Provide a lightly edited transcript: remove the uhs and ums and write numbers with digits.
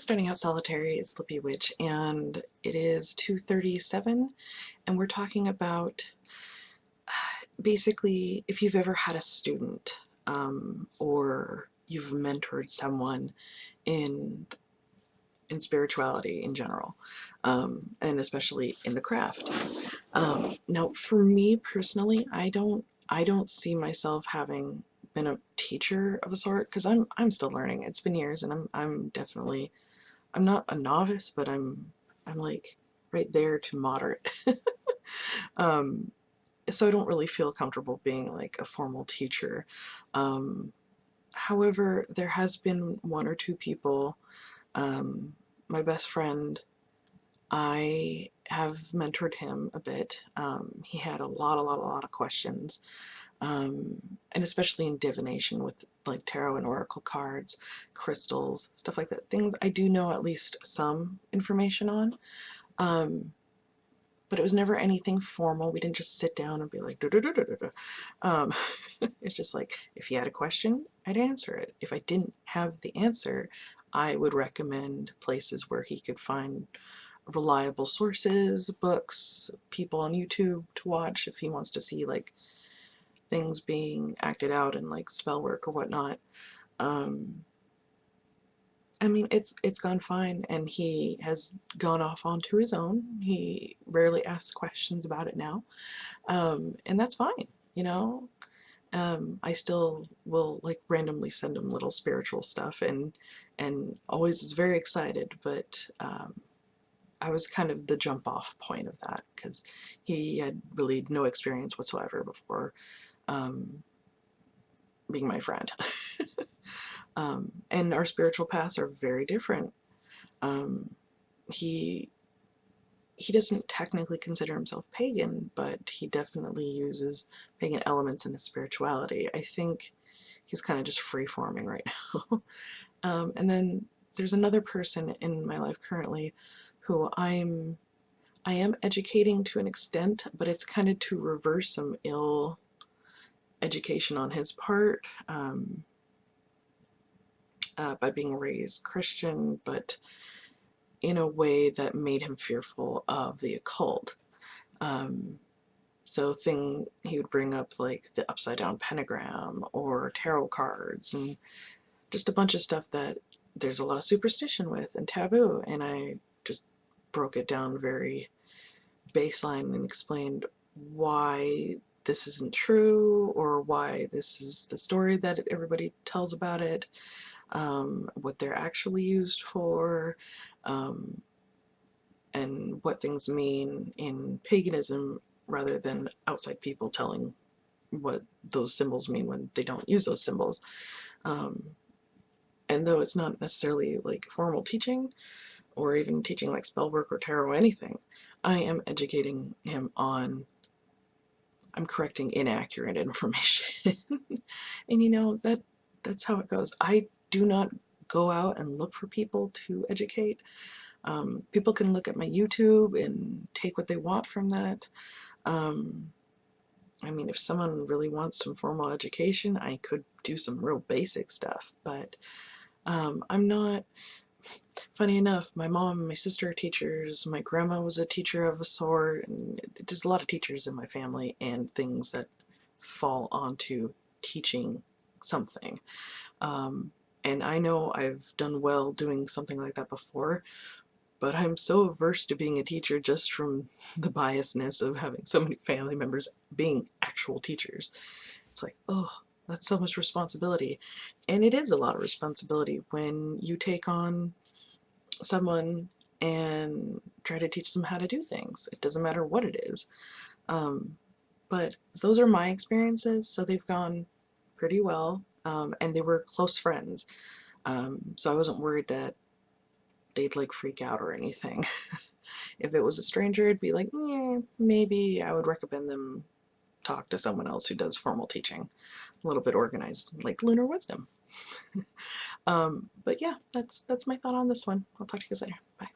guys starting out solitary, it's Lippy Witch, and it is 2:37, and we're talking about basically if you've ever had a student or you've mentored someone in spirituality in general, and especially in the craft. Now, for me personally, I don't see myself having been a teacher of a sort because I'm still learning. It's been years, and I'm definitely I'm not a novice, but I'm like right there to moderate. um, so I don't really feel comfortable being like a formal teacher. Um, However, there has been one or two people. My best friend, I have mentored him a bit. He had a lot of questions, and especially in divination with like tarot and oracle cards, crystals, stuff like that. Things I do know at least some information on, um, but it was never anything formal. We didn't just sit down and be like, duh, duh, duh, duh, duh, duh. Um, it's just like if he had a question, I'd answer it. If I didn't have the answer, I would recommend places where he could find reliable sources, books, people on YouTube to watch if he wants to see like things being acted out in like spell work or whatnot. Um, I mean, it's gone fine, and he has gone off onto his own. He rarely asks questions about it now, and that's fine, you know. I still will like randomly send him little spiritual stuff, and always is very excited. But I was kind of the jump off point of that because he had really no experience whatsoever before um, being my friend. And our spiritual paths are very different. Um, he he doesn't technically consider himself pagan, but he definitely uses pagan elements in his spirituality. I think he's kind of just free forming right now. And then there's another person in my life currently who I am educating to an extent, but it's kind of to reverse some ill education on his part, by being raised Christian, but in a way that made him fearful of the occult. Um, so he would bring up like the upside down pentagram or tarot cards and just a bunch of stuff that there's a lot of superstition with and taboo. And I just broke it down very baseline and explained why this isn't true or why this is the story that everybody tells about it, what they're actually used for, um, and what things mean in paganism rather than outside people telling what those symbols mean when they don't use those symbols. Um, and though it's not necessarily like formal teaching or even teaching like spell work or tarot or anything, I am educating him on, I'm correcting inaccurate information. And that's how it goes. I do not go out and look for people to educate. People can look at my YouTube and take what they want from that. I mean, if someone really wants some formal education, I could do some real basic stuff, but I'm not. Funny enough, my mom and my sister are teachers, my grandma was a teacher of a sort, and there's a lot of teachers in my family and things that fall onto teaching something. Um, and I know I've done well doing something like that before, but I'm so averse to being a teacher just from the biasness of having so many family members being actual teachers. It's like, oh, that's so much responsibility. And it is a lot of responsibility when you take on someone and try to teach them how to do things. It doesn't matter what it is. Um, but those are my experiences, so they've gone pretty well. And they were close friends. So I wasn't worried that they'd like freak out or anything. If it was a stranger, it'd be like, yeah, maybe I would recommend them talk to someone else who does formal teaching, a little bit organized, like Lunar Wisdom. But yeah, that's my thought on this one. I'll talk to you guys later. Bye.